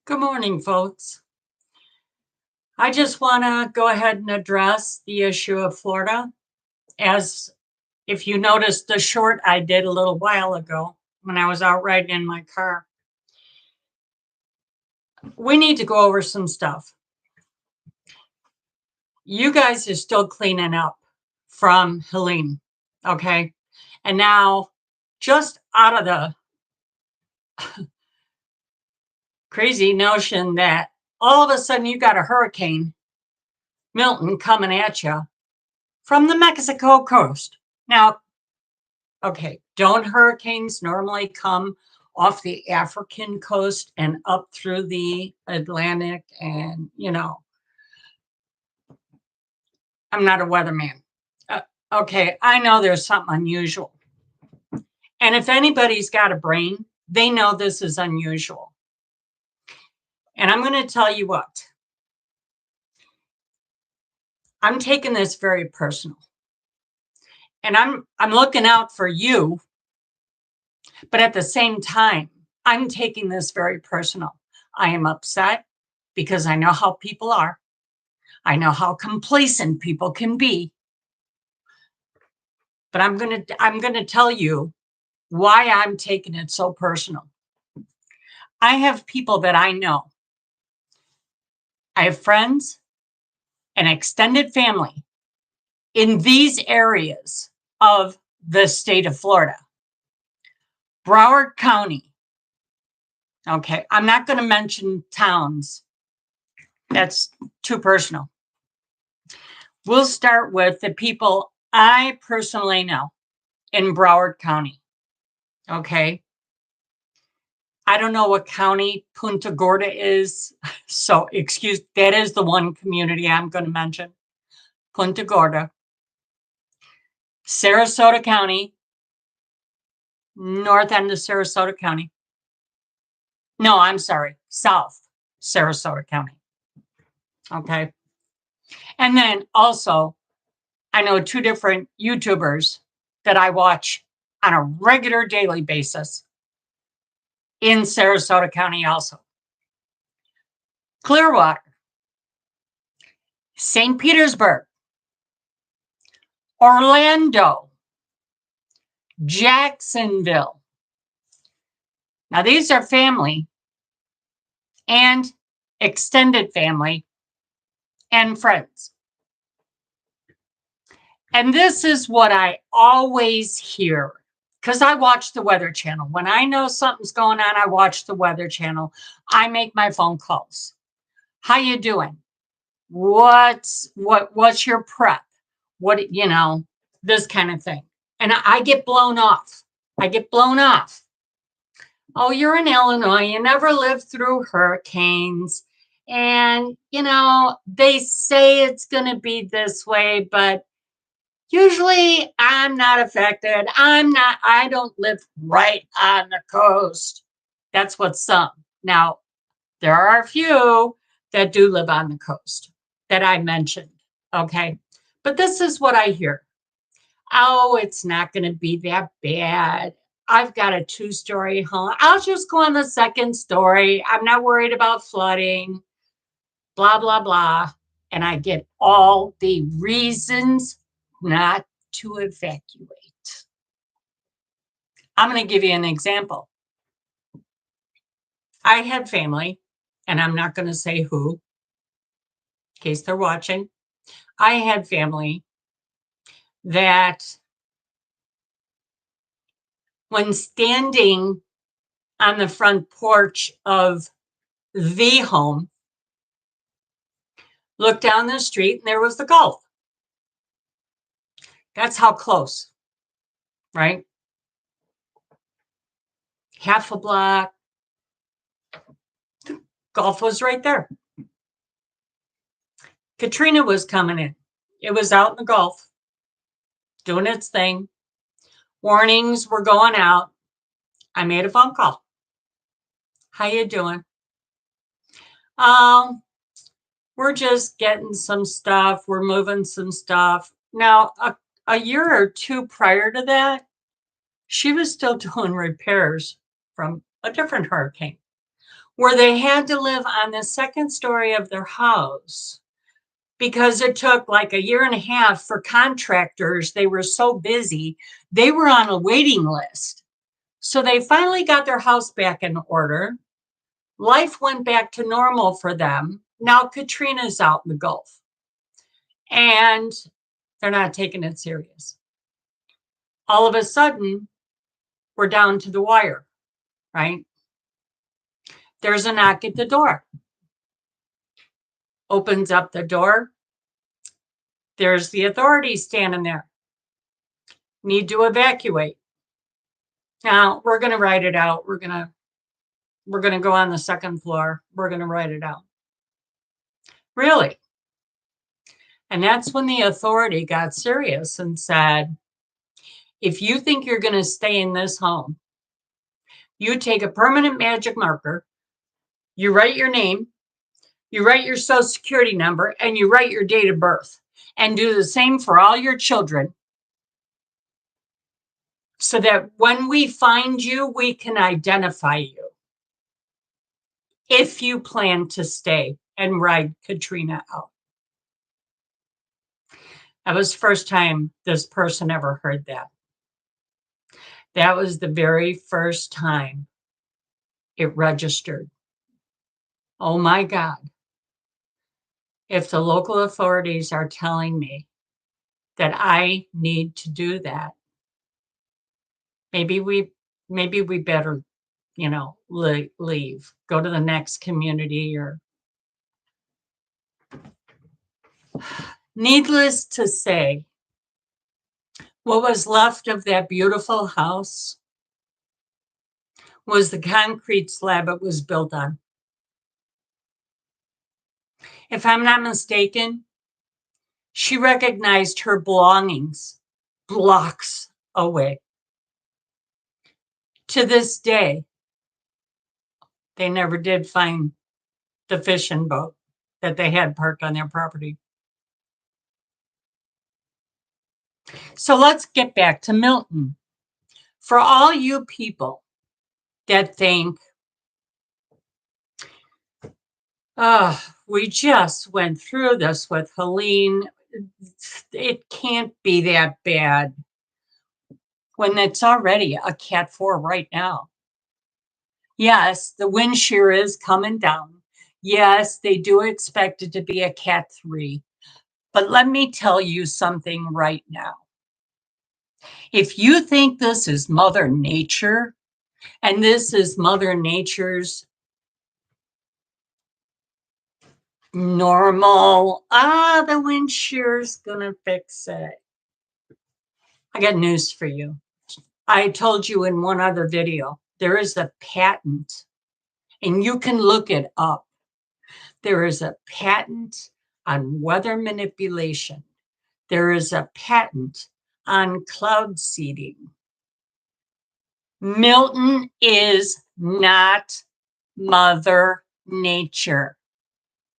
Good morning, folks. I just want to go ahead and address the issue of Florida. As if you noticed the short I did a little while ago when I was out riding in my car, we need to go over some stuff. You guys are still cleaning up from Helene, okay? And now, just out of the crazy notion that all of a sudden you got a hurricane, Milton, coming at you from the Mexico coast. Now, okay, don't hurricanes normally come off the African coast and up through the Atlantic? And, I'm not a weatherman. Okay, I know there's something unusual. And if anybody's got a brain, they know this is unusual. And I'm going to tell you what. I'm taking this very personal. And I'm looking out for you, but at the same time, I'm taking this very personal. I am upset because I know how people are. I know how complacent people can be. But I'm going to tell you why I'm taking it so personal. I have people that I know. I have friends and extended family in these areas of the state of Florida. Broward County. Okay, I'm not going to mention towns. That's too personal. We'll start with the people I personally know in Broward County. Okay. I don't know what county Punta Gorda is. So, that is the one community I'm going to mention. Punta Gorda. Sarasota County. North end of Sarasota County. No, I'm sorry. South Sarasota County. Okay. And then also, I know two different YouTubers that I watch on a regular daily basis in Sarasota County also. Clearwater, St. Petersburg, Orlando, Jacksonville. Now, these are family and extended family and friends. And this is what I always hear because I watch the Weather Channel. When I know something's going on, I watch the Weather Channel. I make my phone calls. How you doing? What's your prep? This kind of thing. And I get blown off. Oh, you're in Illinois. You never lived through hurricanes. And, they say it's going to be this way, but usually I'm not affected. I don't live right on the coast. That's what some. Now, there are a few that do live on the coast that I mentioned. Okay. But this is what I hear. Oh, it's not going to be that bad. I've got a 2-story home. I'll just go on the second story. I'm not worried about flooding, blah, blah, blah. And I get all the reasons not to evacuate. I'm going to give you an example. I had family, and I'm not going to say who, in case they're watching. I had family that when standing on the front porch of the home, looked down the street and there was the Gulf. That's how close, right? Half a block. The Gulf was right there. Katrina was coming in. It was out in the Gulf, doing its thing. Warnings were going out. I made a phone call. How you doing? We're just getting some stuff. We're moving some stuff. Now, a year or two prior to that, she was still doing repairs from a different hurricane. where they had to live on the second story of their house because it took like a year and a half for contractors. They were so busy, they were on a waiting list. So they finally got their house back in order. Life went back to normal for them. Now Katrina's out in the Gulf and they're not taking it serious. All of a sudden, we're down to the wire, right? There's a knock at the door. Opens up the door. There's the authorities standing there. Need to evacuate. Now we're going to write it out. We're going to go on the second floor. We're going to write it out. Really? And that's when the authority got serious and said, if you think you're going to stay in this home, you take a permanent magic marker, you write your name, you write your social security number, and you write your date of birth, and do the same for all your children so that when we find you, we can identify you if you plan to stay and ride Katrina out. That was the first time this person ever heard that. That was the very first time it registered. Oh my God. If the local authorities are telling me that I need to do that, maybe we better, leave, go to the next community or. Needless to say, what was left of that beautiful house was the concrete slab it was built on. If I'm not mistaken, she recognized her belongings blocks away. To this day, they never did find the fishing boat that they had parked on their property. So let's get back to Milton. For all you people that think, we just went through this with Helene, it can't be that bad, when it's already a Cat 4 right now. Yes, the wind shear is coming down. Yes, they do expect it to be a Cat 3. But let me tell you something right now. If you think this is Mother Nature, and this is Mother Nature's normal, the wind shear's gonna fix it. I got news for you. I told you in one other video, there is a patent, and you can look it up. There is a patent on weather manipulation. There is a patent on cloud seeding. Milton is not Mother Nature.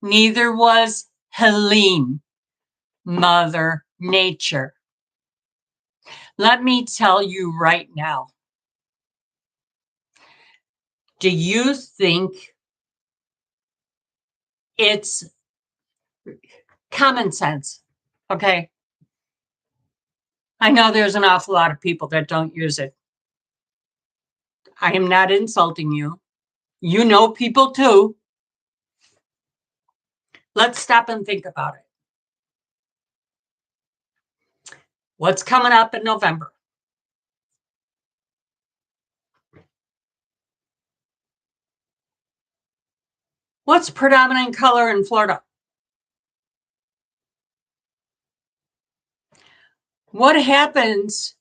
Neither was Helene Mother Nature. Let me tell you right now. Do you think it's common sense? Okay. I know there's an awful lot of people that don't use it. I am not insulting you. You know people too. Let's stop and think about it. What's coming up in November? What's predominant color in Florida? What happens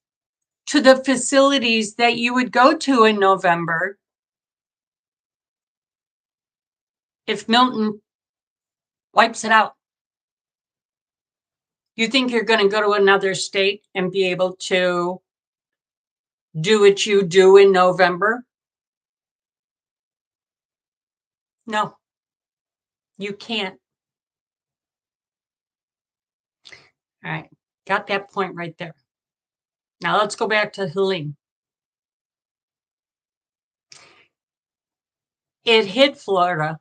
to the facilities that you would go to in November if Milton wipes it out? You think you're going to go to another state and be able to do what you do in November? No, you can't. All right, got that point right there. Now let's go back to Helene. It hit Florida.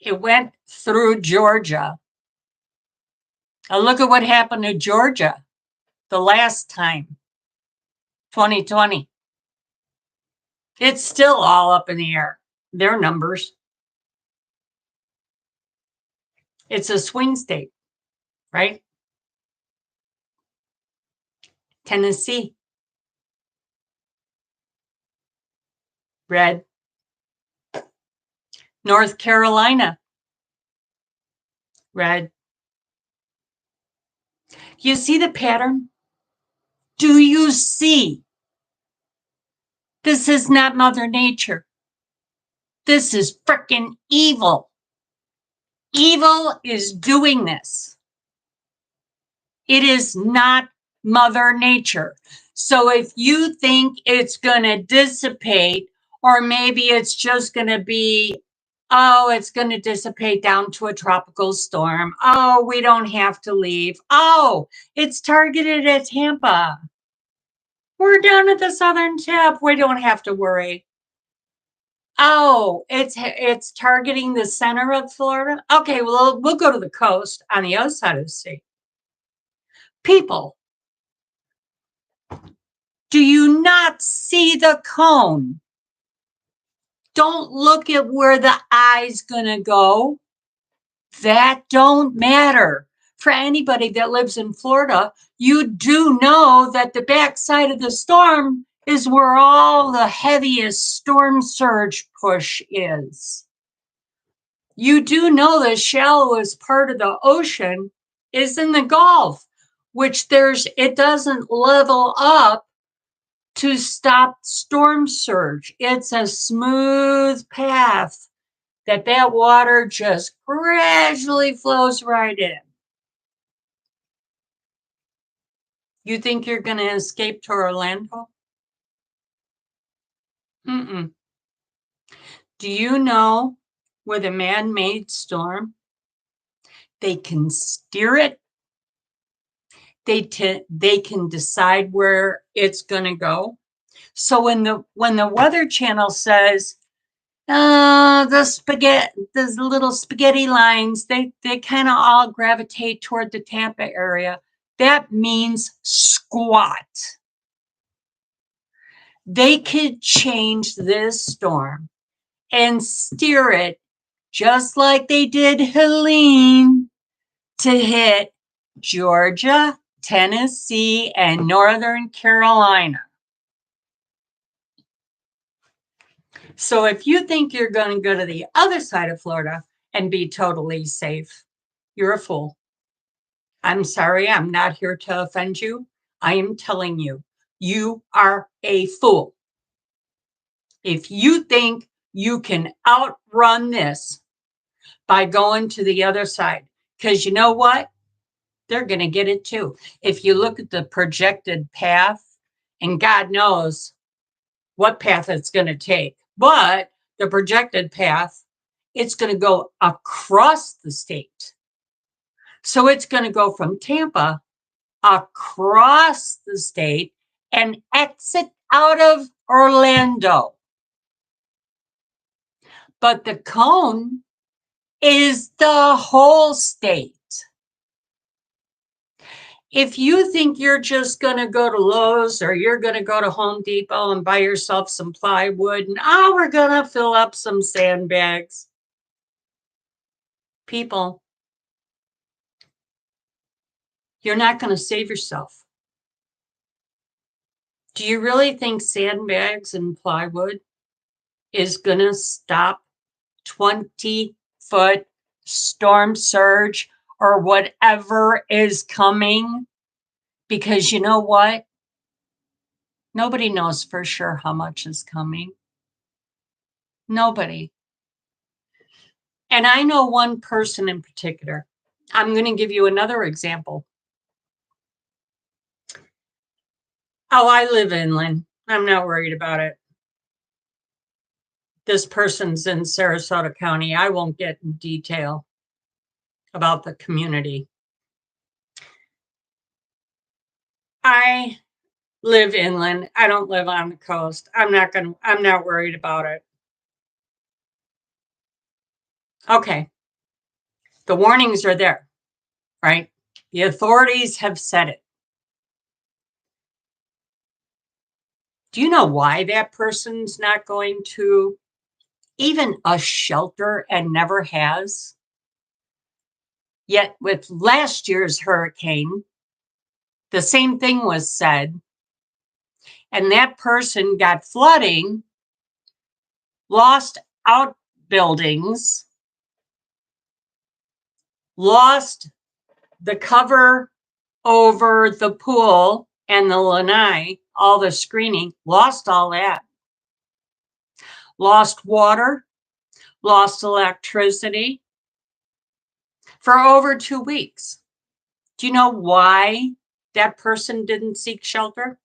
It went through Georgia. Now look at what happened to Georgia the last time, 2020. It's still all up in the air. Their numbers. It's a swing state, right? Tennessee, red. North Carolina, red. You see the pattern? Do you see? This is not Mother Nature. This is frickin' evil. Evil is doing this. It is not Mother Nature. So if you think it's going to dissipate, or maybe it's just going to be, oh, it's going to dissipate down to a tropical storm. Oh, we don't have to leave. Oh, it's targeted at Tampa. We're down at the southern tip. We don't have to worry. Oh, it's targeting the center of Florida. Okay, well, we'll go to the coast on the other side of the state. People, do you not see the cone? Don't look at where the eye's gonna go. That don't matter. For anybody that lives in Florida, you do know that the backside of the storm is where all the heaviest storm surge push is. You do know the shallowest part of the ocean is in the Gulf, which it doesn't level up to stop storm surge. It's a smooth path that water just gradually flows right in. You think you're going to escape to Orlando? Mm-mm. Do you know with a man-made storm, they can steer it? They can decide where it's going to go. So when the Weather Channel says the little spaghetti lines, they kind of all gravitate toward the Tampa area, that means squat. They could change this storm and steer it just like they did Helene to hit Georgia, Tennessee, and Northern Carolina. So if you think you're going to go to the other side of Florida and be totally safe, you're a fool. I'm sorry, I'm not here to offend you. I am telling you, you are a fool. If you think you can outrun this by going to the other side, because you know what? They're going to get it too. If you look at the projected path, and God knows what path it's going to take, but the projected path, it's going to go across the state. So it's going to go from Tampa across the state and exit out of Orlando. But the cone is the whole state. If you think you're just going to go to Lowe's or you're going to go to Home Depot and buy yourself some plywood and we're going to fill up some sandbags. People, you're not going to save yourself. Do you really think sandbags and plywood is going to stop 20-foot storm surge or whatever is coming? Because you know what? Nobody knows for sure how much is coming. Nobody. And I know one person in particular. I'm going to give you another example. Oh, I live inland. I'm not worried about it. This person's in Sarasota County. I won't get in detail about the community. I live inland. I don't live on the coast. I'm not worried about it. Okay, the warnings are there, right? The authorities have said it. Do you know why that person's not going to even a shelter and never has? Yet with last year's hurricane, the same thing was said, and that person got flooding, lost outbuildings, lost the cover over the pool and the lanai, all the screening, lost all that. Lost water, lost electricity for over 2 weeks. Do you know why that person didn't seek shelter?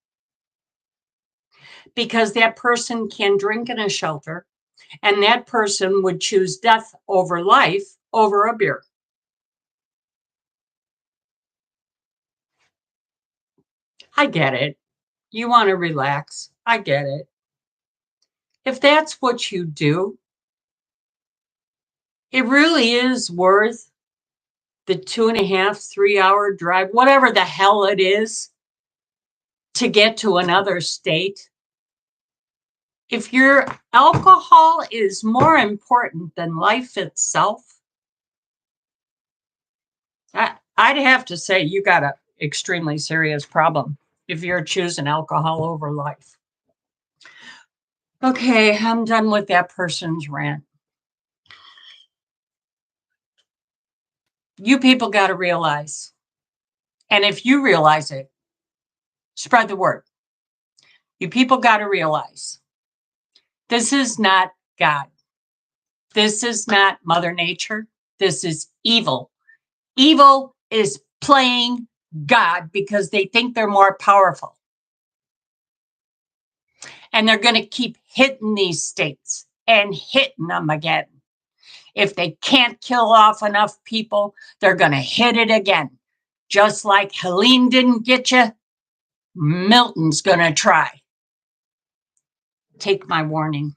Because that person can drink in a shelter, and that person would choose death over life over a beer. I get it. You want to relax. I get it. If that's what you do, it really is worth the 2.5, 3 hour drive, whatever the hell it is, to get to another state. If your alcohol is more important than life itself, I'd have to say you got an extremely serious problem if you're choosing alcohol over life. Okay, I'm done with that person's rant. You people got to realize, and if you realize it, spread the word. You people got to realize this is not God. This is not Mother Nature. This is evil. Evil is playing God because they think they're more powerful. And they're going to keep hitting these states and hitting them again. If they can't kill off enough people, they're going to hit it again. Just like Helene didn't get you, Milton's going to try. Take my warning.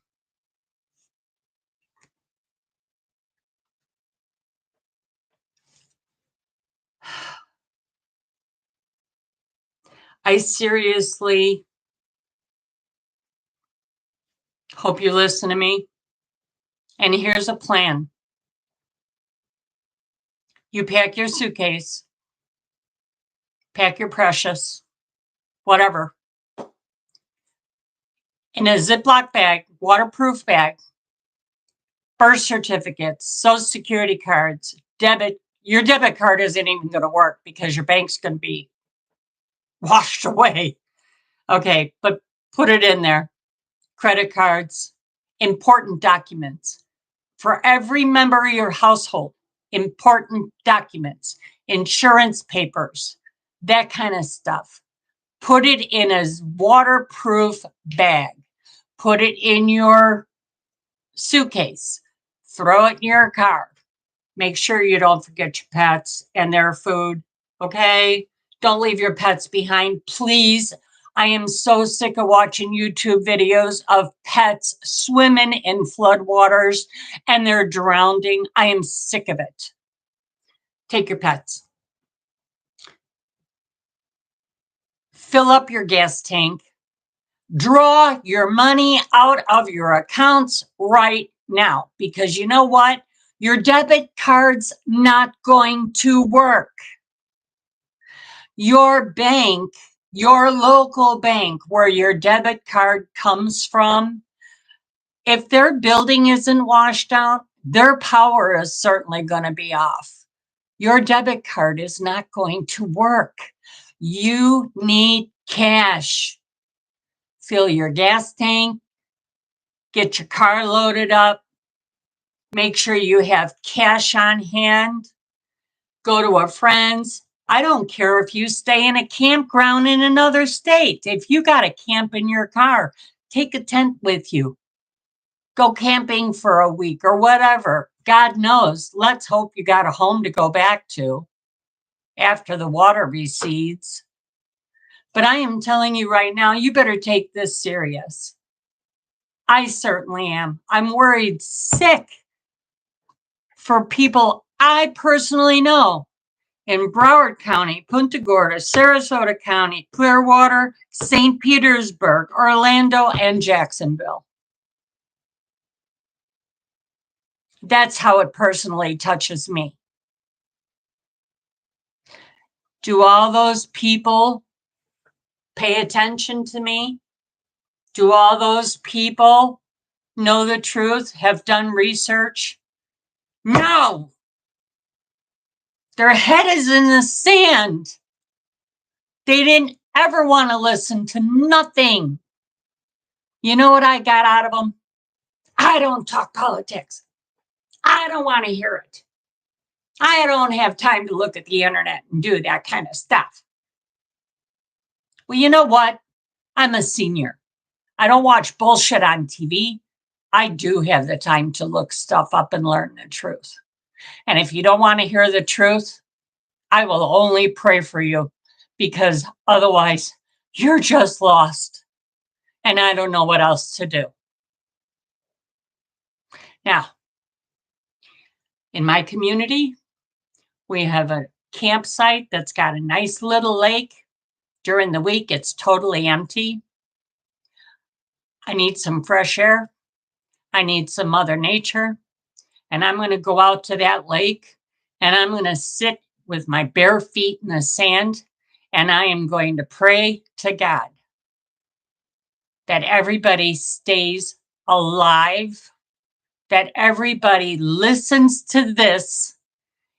I seriously hope you listen to me. And here's a plan. You pack your suitcase, pack your precious, whatever, in a Ziploc bag, waterproof bag, birth certificates, social security cards, your debit card isn't even going to work because your bank's going to be washed away. Okay, but put it in there. Credit cards, important documents for every member of your household, important documents, insurance papers, that kind of stuff. Put it in a waterproof bag. Put it in your suitcase. Throw it in your car. Make sure you don't forget your pets and their food. Okay? Don't leave your pets behind, please. I am so sick of watching YouTube videos of pets swimming in floodwaters and they're drowning. I am sick of it. Take your pets. Fill up your gas tank. Draw your money out of your accounts right now, because you know what? Your debit card's not going to work. Your bank, your local bank where your debit card comes from, if their building isn't washed out, their power is certainly going to be off. Your debit card is not going to work. You need cash. Fill your gas tank, get your car loaded up, make sure you have cash on hand, go to a friend's. I don't care if you stay in a campground in another state. If you got a camp in your car, take a tent with you. Go camping for a week or whatever. God knows. Let's hope you got a home to go back to after the water recedes. But I am telling you right now, you better take this serious. I certainly am. I'm worried sick for people I personally know in Broward County, Punta Gorda, Sarasota County, Clearwater, St. Petersburg, Orlando, and Jacksonville. That's how it personally touches me. Do all those people pay attention to me? Do all those people know the truth, have done research? No. Their head is in the sand. They didn't ever want to listen to nothing. You know what I got out of them? I don't talk politics. I don't want to hear it. I don't have time to look at the internet and do that kind of stuff. Well, you know what? I'm a senior. I don't watch bullshit on TV. I do have the time to look stuff up and learn the truth. And if you don't want to hear the truth, I will only pray for you, because otherwise you're just lost. And I don't know what else to do. Now, in my community, we have a campsite that's got a nice little lake. During the week, it's totally empty. I need some fresh air. I need some Mother Nature. And I'm going to go out to that lake and I'm going to sit with my bare feet in the sand, and I am going to pray to God that everybody stays alive, that everybody listens to this.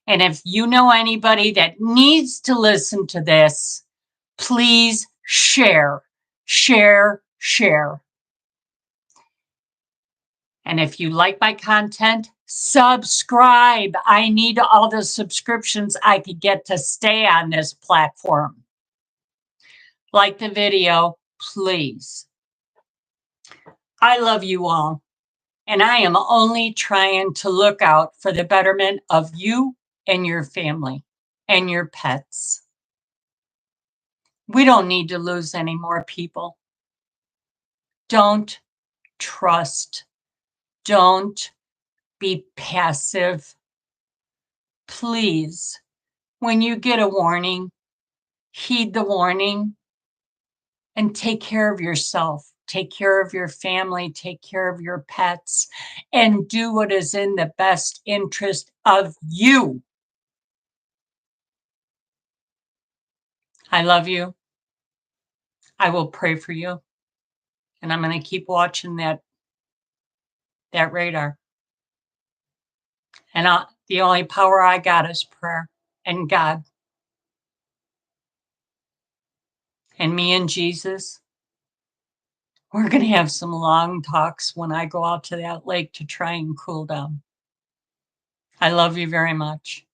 And if you know anybody that needs to listen to this, please share, share, share. And if you like my content, subscribe. I need all the subscriptions I could get to stay on this platform. Like the video, please. I love you all, and I am only trying to look out for the betterment of you and your family and your pets. We don't need to lose any more people. Don't trust. Don't be passive. Please, when you get a warning, heed the warning and take care of yourself. Take care of your family. Take care of your pets, and do what is in the best interest of you. I love you. I will pray for you. And I'm going to keep watching that radar. And the only power I got is prayer and God. And me and Jesus, we're going to have some long talks when I go out to that lake to try and cool down. I love you very much.